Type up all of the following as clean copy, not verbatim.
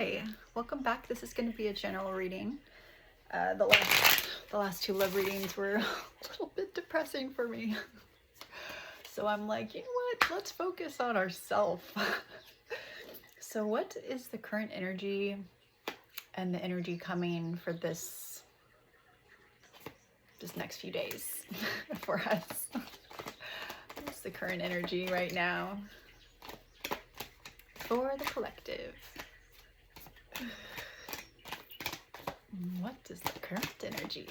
Hi, welcome back. This is going to be a general reading. The last two love readings were a little bit depressing for me. So I'm like, you know what? Let's focus on ourselves. So what is the current energy and the energy coming for this next few days for us? What's the current energy right now for the collective? What is the current energy?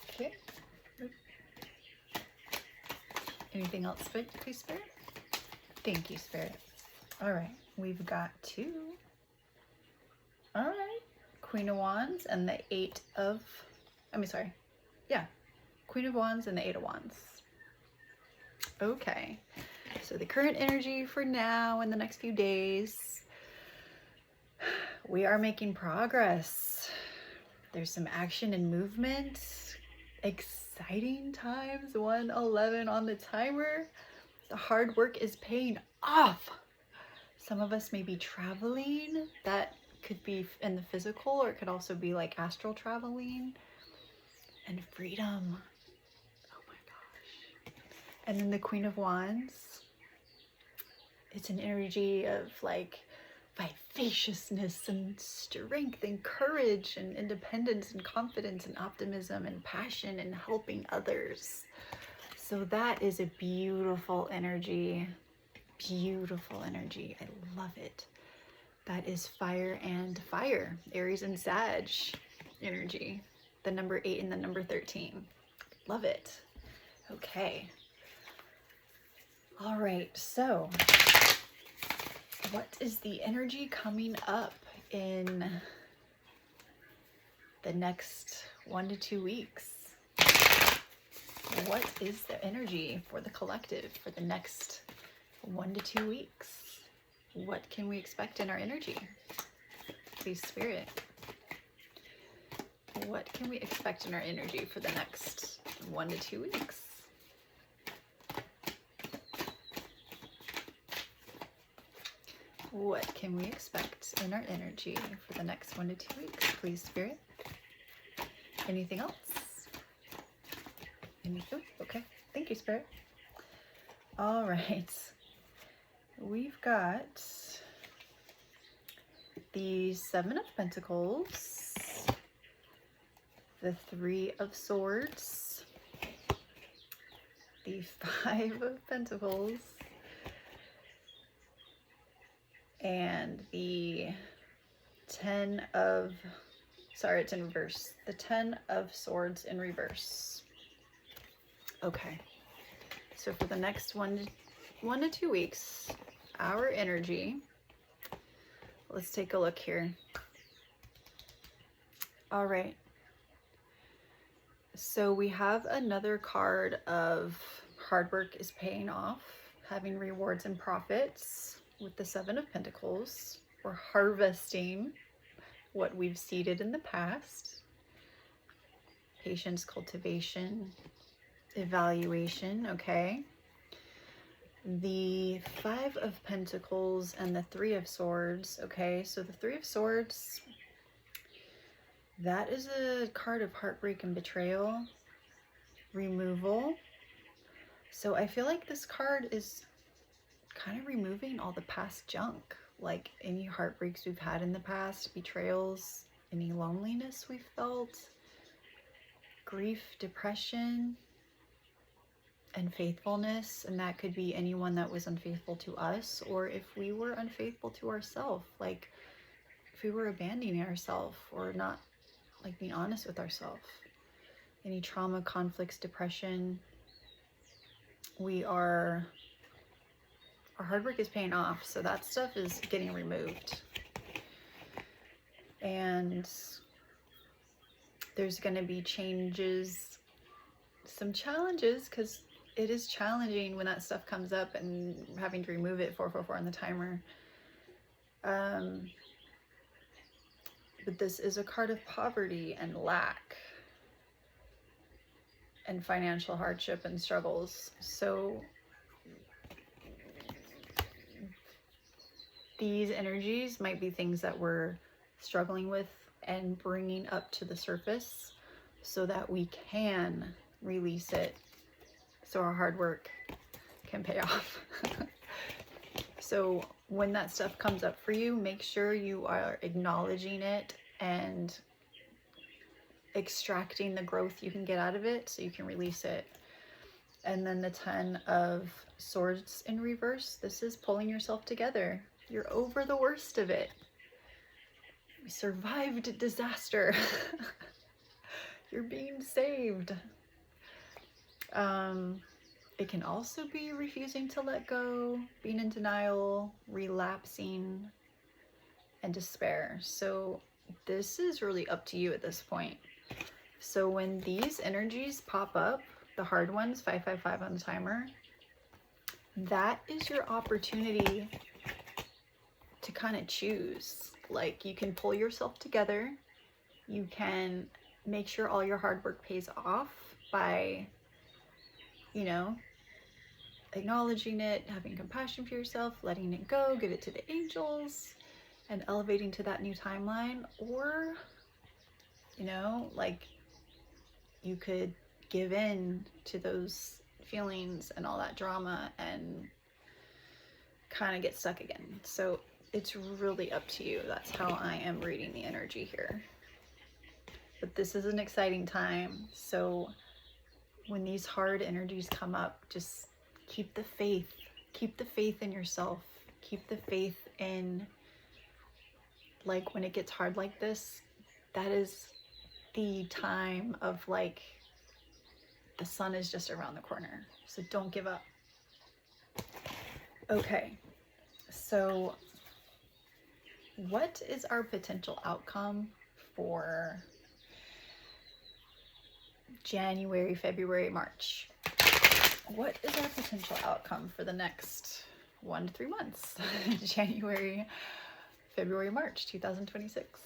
Okay. Anything else, please, Spirit? Thank you, Spirit. All right, we've got two. All right, Queen of Wands and the Queen of Wands and the Eight of Wands. Okay, so the current energy for now and the next few days, we are making progress. There's some action and movement. Exciting times, 1:11 on the timer. The hard work is paying off. Some of us may be traveling. That could be in the physical, or it could also be like astral traveling. And freedom. Oh my gosh. And then the Queen of Wands. It's an energy of like vivaciousness and strength and courage and independence and confidence and optimism and passion and helping others. So that is a beautiful energy. Beautiful energy. I love it. That is fire and fire. Aries and Sag energy. The number 8 and the number 13. Love it. Okay. All right. So what is the energy coming up in the next 1 to 2 weeks? What is the energy for the collective for the next 1 to 2 weeks? What can we expect in our energy? Please, Spirit. What can we expect in our energy for the next 1 to 2 weeks? What can we expect in our energy for the next 1 to 2 weeks? Please, Spirit. Anything else? Anything? Okay. Thank you, Spirit. All right. We've got the Seven of Pentacles, the Three of Swords, the Five of Pentacles, and the it's in reverse. The Ten of Swords in reverse. Okay. So for the next 1 to 2 weeks, our energy, let's take a look here. All right. So we have another card of hard work is paying off, having rewards and profits with the Seven of Pentacles. We're harvesting what we've seeded in the past. Patience, cultivation, evaluation, okay? The Five of Pentacles and the Three of Swords, okay? So the Three of Swords, that is a card of heartbreak and betrayal, removal. So I feel like this card is kind of removing all the past junk, like any heartbreaks we've had in the past, betrayals, any loneliness we've felt, grief, depression, and faithfulness. And that could be anyone that was unfaithful to us, or if we were unfaithful to ourselves, like if we were abandoning ourselves or not like being honest with ourselves. Any trauma, conflicts, depression, our hard work is paying off. So that stuff is getting removed. And there's going to be changes, some challenges, because it is challenging when that stuff comes up and having to remove it 444 on the timer. But this is a card of poverty and lack and financial hardship and struggles. So these energies might be things that we're struggling with and bringing up to the surface so that we can release it, so our hard work can pay off. So when that stuff comes up for you, make sure you are acknowledging it and extracting the growth you can get out of it so you can release it. And then the 10 of Swords in reverse, this is pulling yourself together. You're over the worst of it. We survived disaster. You're being saved. It can also be refusing to let go, being in denial, relapsing, and despair. So this is really up to you at this point. So when these energies pop up, the hard ones, 555 on the timer, that is your opportunity to kind of choose. Like, you can pull yourself together. You can make sure all your hard work pays off by, you know, acknowledging it, having compassion for yourself, letting it go, give it to the angels, and elevating to that new timeline. Or, you know, like, you could give in to those feelings and all that drama and kind of get stuck again. So it's really up to you. That's how I am reading the energy here. But this is an exciting time. So when these hard energies come up, just keep the faith. Keep the faith in yourself. Keep the faith in, like, when it gets hard like this, that is the time of, like, the sun is just around the corner. So don't give up. Okay, so what is our potential outcome for January, February, March? What is our potential outcome for the next 1 to 3 months? January, February, March 2026.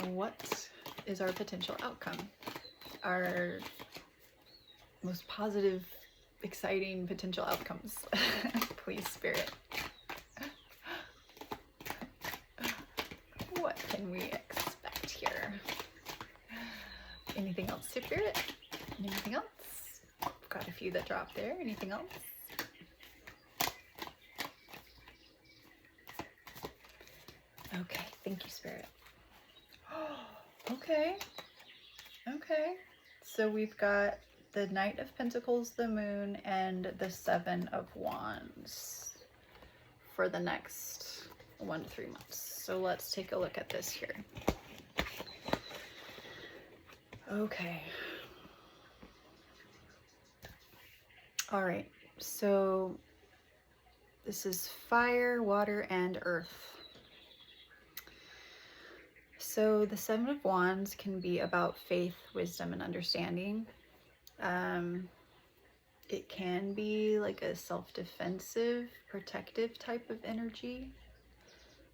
What is our potential outcome? Our most positive, exciting potential outcomes. Please, Spirit. What can we expect here? Anything else, Spirit? Anything else? Got a few that dropped there. Anything else? Okay, thank you, Spirit. Okay. Okay. So we've got the Knight of Pentacles, the Moon, and the 7 of Wands for the next 1 to 3 months. So let's take a look at this here. Okay. All right. So this is fire, water, and earth. So the 7 of Wands can be about faith, wisdom, and understanding. It can be like a self-defensive, protective type of energy.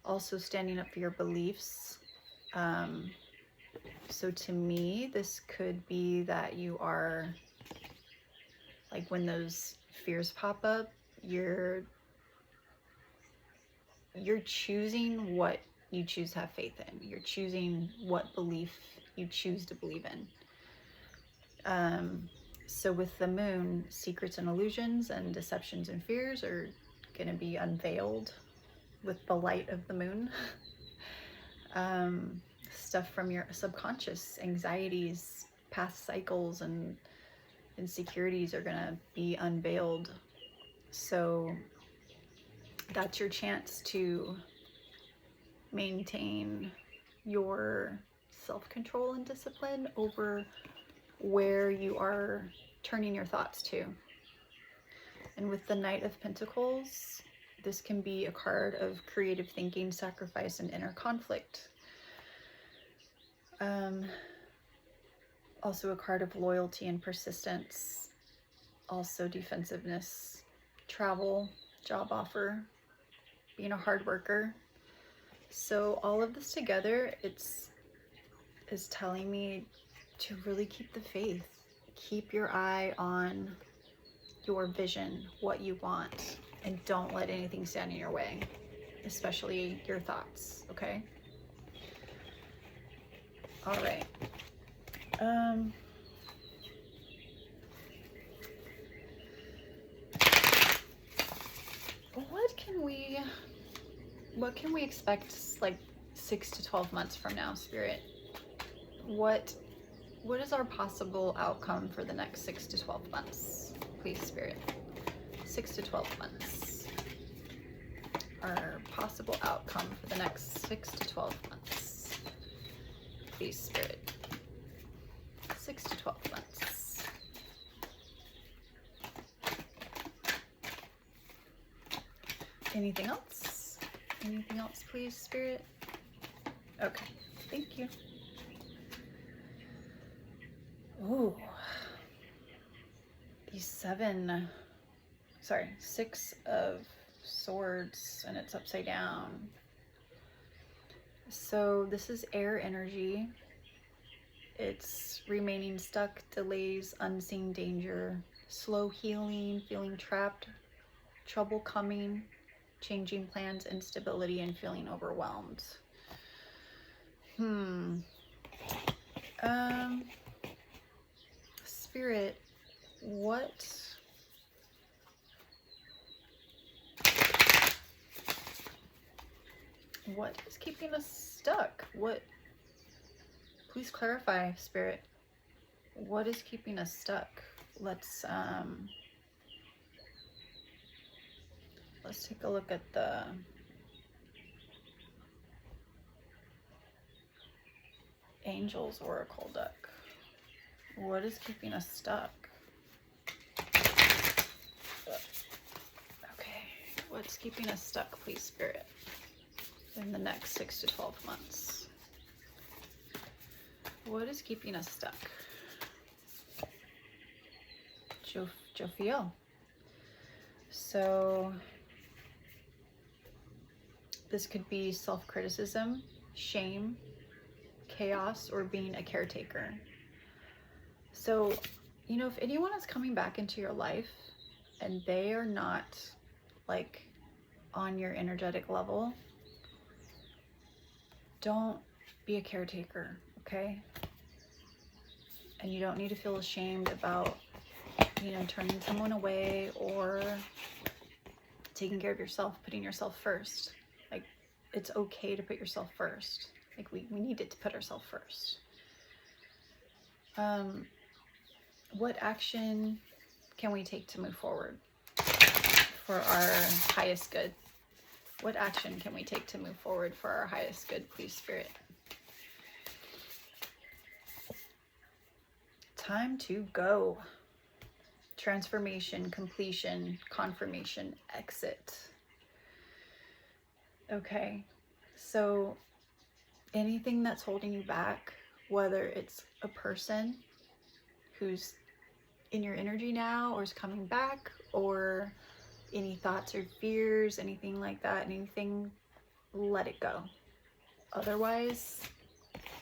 Also standing up for your beliefs. So to me, this could be that you are, like, when those fears pop up, you're choosing what you choose to have faith in. You're choosing what belief you choose to believe in. So with the Moon, secrets and illusions and deceptions and fears are going to be unveiled with the light of the Moon. Stuff from your subconscious, anxieties, past cycles, and insecurities are going to be unveiled. So that's your chance to maintain your self-control and discipline over where you are turning your thoughts to. And with the Knight of Pentacles, this can be a card of creative thinking, sacrifice, and inner conflict. Also a card of loyalty and persistence. Also defensiveness, travel, job offer, being a hard worker. So all of this together, is telling me to really keep the faith. Keep your eye on your vision, what you want, and don't let anything stand in your way. especially your thoughts, okay? All right. What can we expect like 6 to 12 months from now, Spirit? What is our possible outcome for the next 6 to 12 months? Please, Spirit. 6 to 12 months. Our possible outcome for the next 6 to 12 months. Please, Spirit. 6 to 12 months. Anything else? Anything else, please, Spirit? Okay, thank you. Ooh. These 6 of Swords, and it's upside down. So this is air energy. It's remaining stuck, delays, unseen danger, slow healing, feeling trapped, trouble coming, changing plans, instability, and feeling overwhelmed. Spirit, what is keeping us stuck? Please clarify, Spirit. What is keeping us stuck? Let's take a look at the Angels Oracle deck. What is keeping us stuck? Okay, what's keeping us stuck, please, Spirit, in the next 6 to 12 months? What is keeping us stuck? Jophiel. So this could be self-criticism, shame, chaos, or being a caretaker. So, you know, if anyone is coming back into your life and they are not like on your energetic level, don't be a caretaker, okay? And you don't need to feel ashamed about, you know, turning someone away or taking care of yourself, putting yourself first. Like, it's okay to put yourself first. Like, we need it to put ourselves first. What action can we take to move forward for our highest good? What action can we take to move forward for our highest good, please, Spirit? Time to go. Transformation, completion, confirmation, exit. Okay, so anything that's holding you back, whether it's a person who's in your energy now or is coming back, or any thoughts or fears, anything like that, anything, let it go. Otherwise,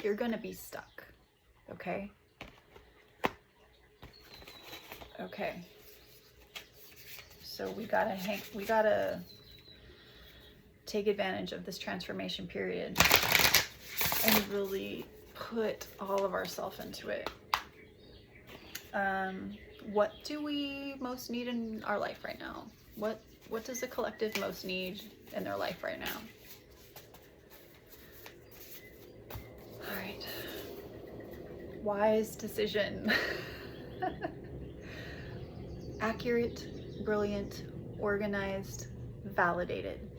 you're gonna be stuck, okay? Okay. So we gotta take advantage of this transformation period and really put all of ourselves into it. What do we most need in our life right now? What does the collective most need in their life right now? All right. Wise decision. Accurate, brilliant, organized, validated.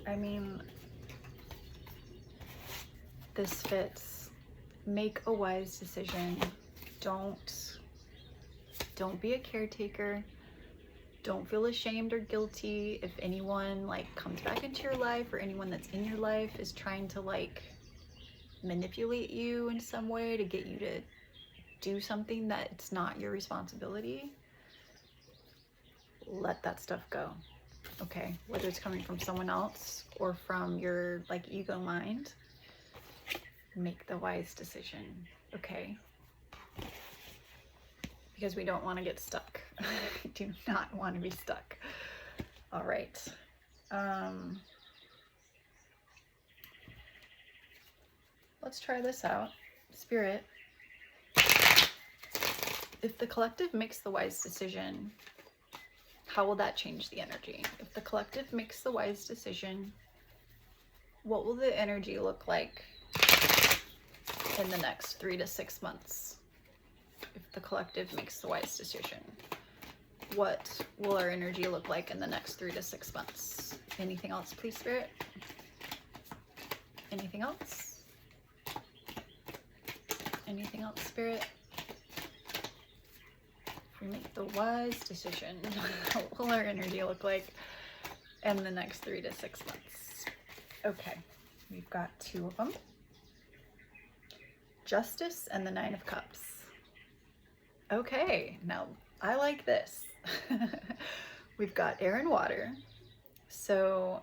I mean, this fits. Make a wise decision. Don't be a caretaker. Don't feel ashamed or guilty if anyone like comes back into your life, or anyone that's in your life is trying to like manipulate you in some way to get you to do something that it's not your responsibility. Let that stuff go, okay? Whether it's coming from someone else or from your like ego mind, make the wise decision, okay? Because we don't want to get stuck. We do not want to be stuck. All right. Let's try this out. Spirit, if the collective makes the wise decision, how will that change the energy? If the collective makes the wise decision, what will the energy look like in the next 3 to 6 months? If the collective makes the wise decision, what will our energy look like in the next 3 to 6 months? Anything else, please, Spirit? Anything else? Anything else, Spirit? If we make the wise decision, what will our energy look like in the next 3 to 6 months? Okay, we've got 2 of them. Justice and the 9 of Cups. Okay, now I like this. We've got air and water. So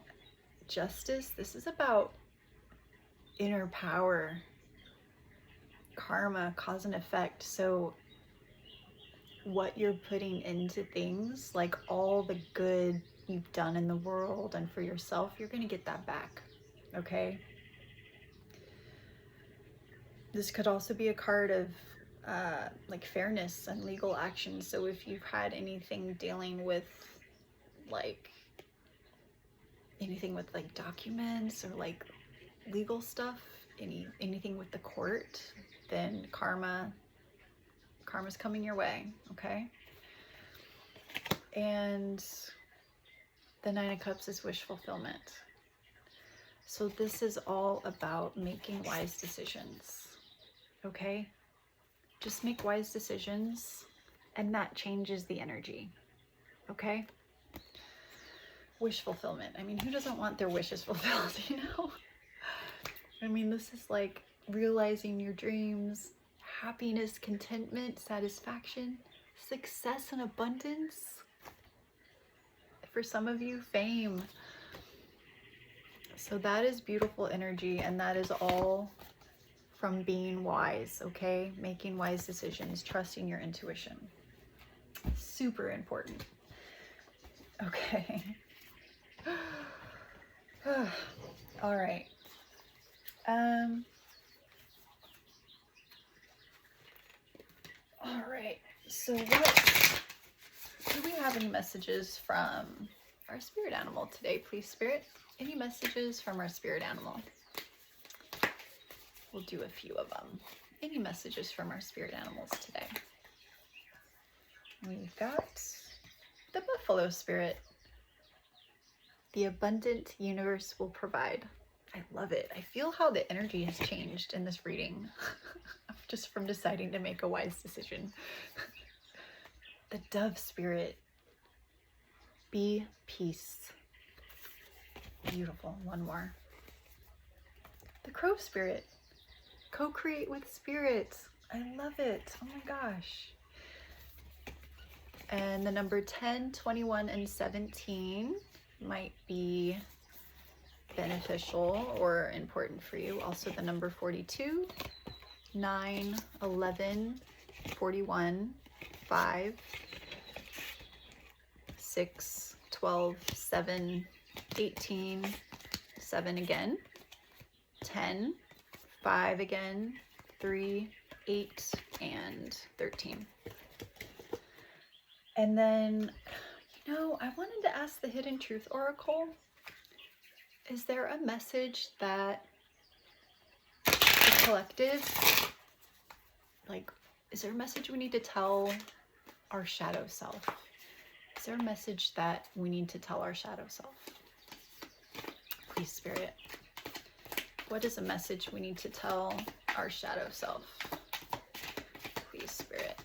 justice, this is about inner power, karma, cause and effect. So what you're putting into things, like all the good you've done in the world and for yourself, you're going to get that back. Okay. This could also be a card of like fairness and legal action. So if you've had anything dealing with like anything with like documents or like legal stuff, anything with the court, then karma's coming your way. Okay. And the 9 of Cups is wish fulfillment. So this is all about making wise decisions. Okay. Just make wise decisions, and that changes the energy. Okay. Wish fulfillment. I mean, who doesn't want their wishes fulfilled, you know? I mean, this is like realizing your dreams, happiness, contentment, satisfaction, success, and abundance. For some of you, fame. So that is beautiful energy, and that is all from being wise, okay? Making wise decisions, trusting your intuition. Super important. Okay. All right. All right. So what do we have any messages from our spirit animal today, please, Spirit? Any messages from our spirit animal? We'll do a few of them. Any messages from our spirit animals today? We've got the buffalo spirit. The abundant universe will provide. I love it. I feel how the energy has changed in this reading just from deciding to make a wise decision. The dove spirit. Be peace. Beautiful. One more. The crow spirit. Co-create with spirit. I love it. Oh my gosh. And the number 10, 21, and 17 might be beneficial or important for you. Also the number 42, 9, 11, 41, 5, 6, 12, 7, 18, 7 again, 10, 5 again, 3, 8, and 13. And then, you know, I wanted to ask the Hidden Truth Oracle, is there a message that the collective, like, is there a message we need to tell our shadow self? Is there a message that we need to tell our shadow self? Please, Spirit. What is a message we need to tell our shadow self? Please, Spirit.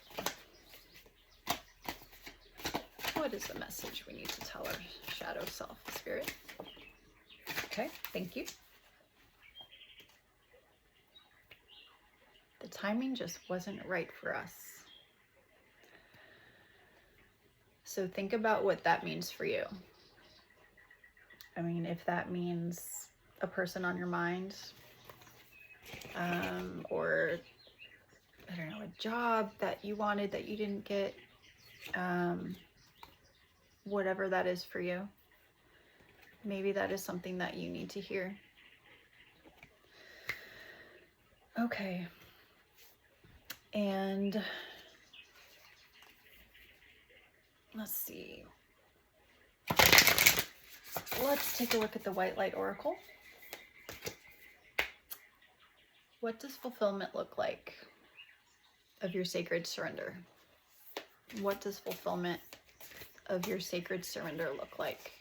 What is the message we need to tell our shadow self, Spirit? Okay, thank you. The timing just wasn't right for us. So think about what that means for you. I mean, if that means a person on your mind, or I don't know, a job that you wanted that you didn't get, whatever that is for you. Maybe that is something that you need to hear. Okay. And let's see. Let's take a look at the White Light Oracle. What does fulfillment look like of your sacred surrender? What does fulfillment of your sacred surrender look like?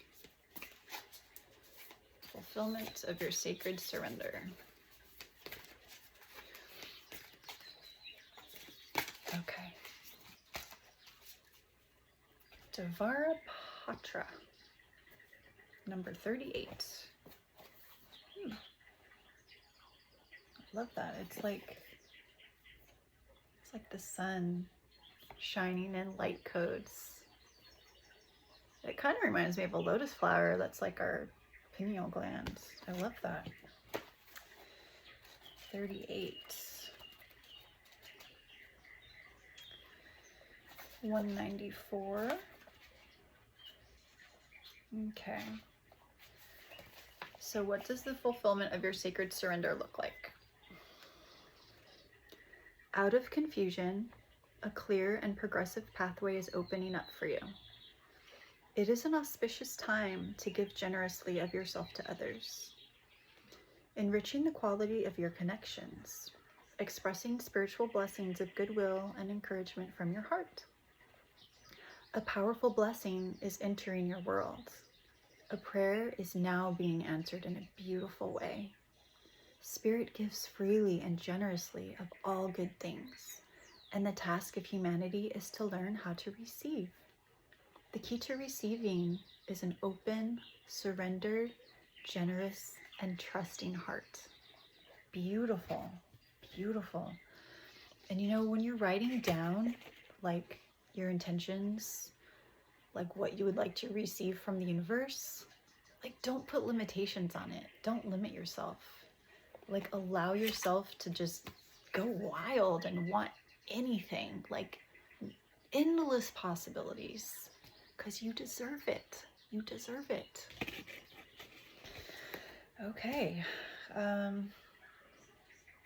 Fulfillment of your sacred surrender. Okay. Dvarapatra, number 38. I love that. It's like the sun shining in light codes. It kind of reminds me of a lotus flower that's like our pineal gland. I love that. 38. 194. Okay. So what does the fulfillment of your sacred surrender look like? Out of confusion, a clear and progressive pathway is opening up for you. It is an auspicious time to give generously of yourself to others, enriching the quality of your connections, expressing spiritual blessings of goodwill and encouragement from your heart. A powerful blessing is entering your world. A prayer is now being answered in a beautiful way. Spirit gives freely and generously of all good things, and the task of humanity is to learn how to receive. The key to receiving is an open, surrendered, generous, and trusting heart. Beautiful, beautiful. And you know, when you're writing down like your intentions, like what you would like to receive from the universe, like don't put limitations on it. Don't limit yourself. Like allow yourself to just go wild and want anything, like endless possibilities, because you deserve it. You deserve it. Okay.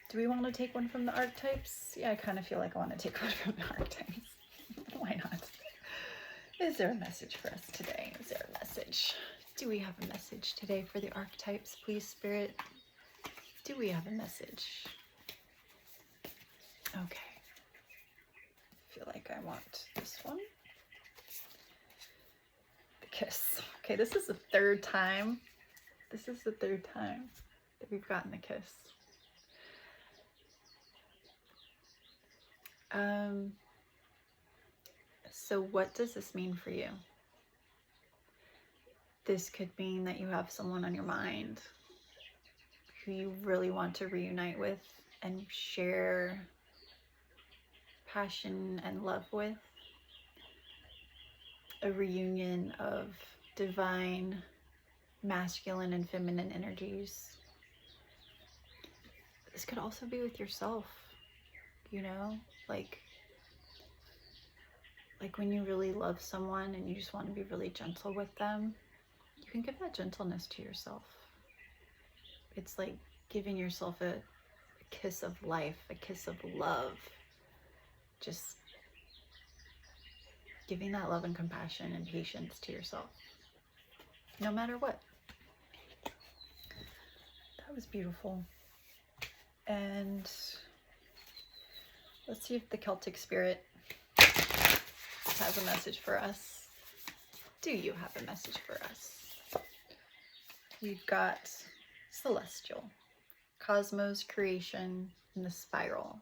Do we want to take one from the archetypes? Yeah, I kind of feel like I want to take one from the archetypes. Why not? Is there a message for us today? Is there a message? Do we have a message today for the archetypes, please, Spirit? Do we have a message? Okay. I feel like I want this one. The kiss. Okay, this is the third time. This is the third time that we've gotten the kiss. So what does this mean for you? This could mean that you have someone on your mind who you really want to reunite with and share passion and love with. A reunion of divine masculine and feminine energies. This could also be with yourself, you know, like when you really love someone and you just want to be really gentle with them, you can give that gentleness to yourself. It's like giving yourself a kiss of life, a kiss of love. Just giving that love and compassion and patience to yourself, no matter what. That was beautiful. And let's see if the Celtic Spirit has a message for us. Do you have a message for us? You've got celestial, cosmos, creation, and the spiral.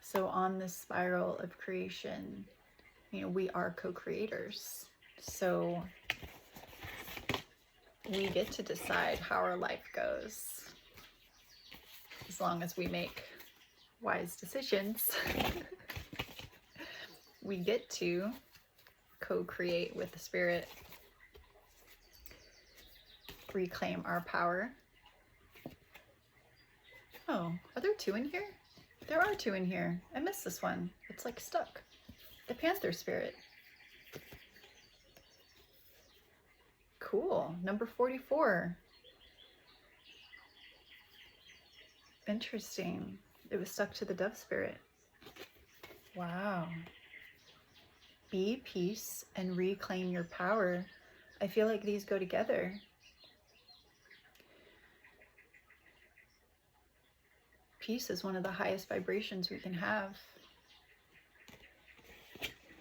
So on this spiral of creation, you know, we are co-creators. So we get to decide how our life goes, as long as we make wise decisions. We get to co-create with the Spirit, reclaim our power. Oh, are there two in here? There are two in here. I missed this one. It's like stuck. The Panther Spirit. Cool. Number 44. Interesting. It was stuck to the dove spirit. Wow. Be peace and reclaim your power. I feel like these go together. Peace is one of the highest vibrations we can have.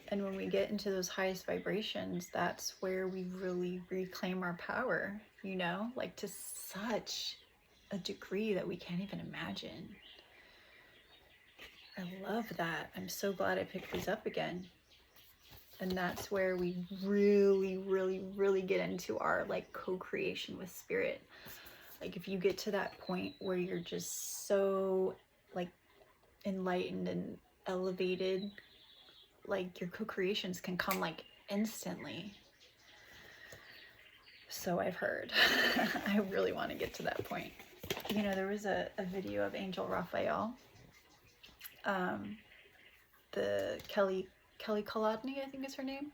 And when we get into those highest vibrations, that's where we really reclaim our power, you know, like to such a degree that we can't even imagine. I love that. I'm so glad I picked these up again. And that's where we really, really, really get into our like co-creation with spirit. Like if you get to that point where you're just so like enlightened and elevated, like your co-creations can come like instantly. So I've heard. I really want to get to that point. You know, there was a video of Angel Raphael, the Kelly Kolodny, I think is her name.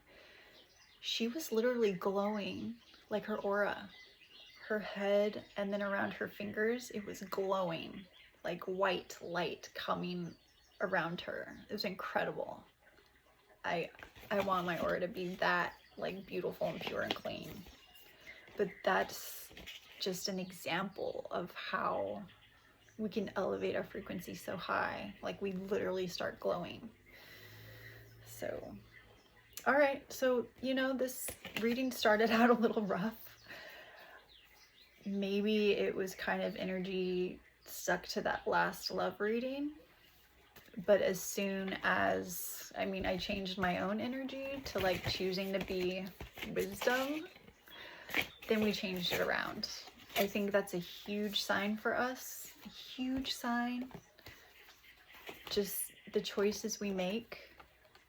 She was literally glowing, like her aura, her head, and then around her fingers, it was glowing, like white light coming around her. It was incredible. I want my aura to be that like beautiful and pure and clean. But that's just an example of how we can elevate our frequency so high. Like we literally start glowing. So, all right. So, you know, this reading started out a little rough. Maybe it was kind of energy stuck to that last love reading. But as soon as, I mean, I changed my own energy to like choosing to be wisdom, then we changed it around. I think that's a huge sign for us, a huge sign. Just the choices we make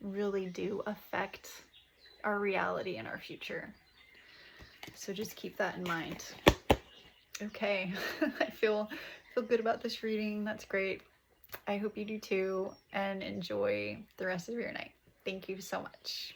really do affect our reality and our future. So just keep that in mind. Okay, I feel good about this reading. That's great. I hope you do too, and enjoy the rest of your night. Thank you so much.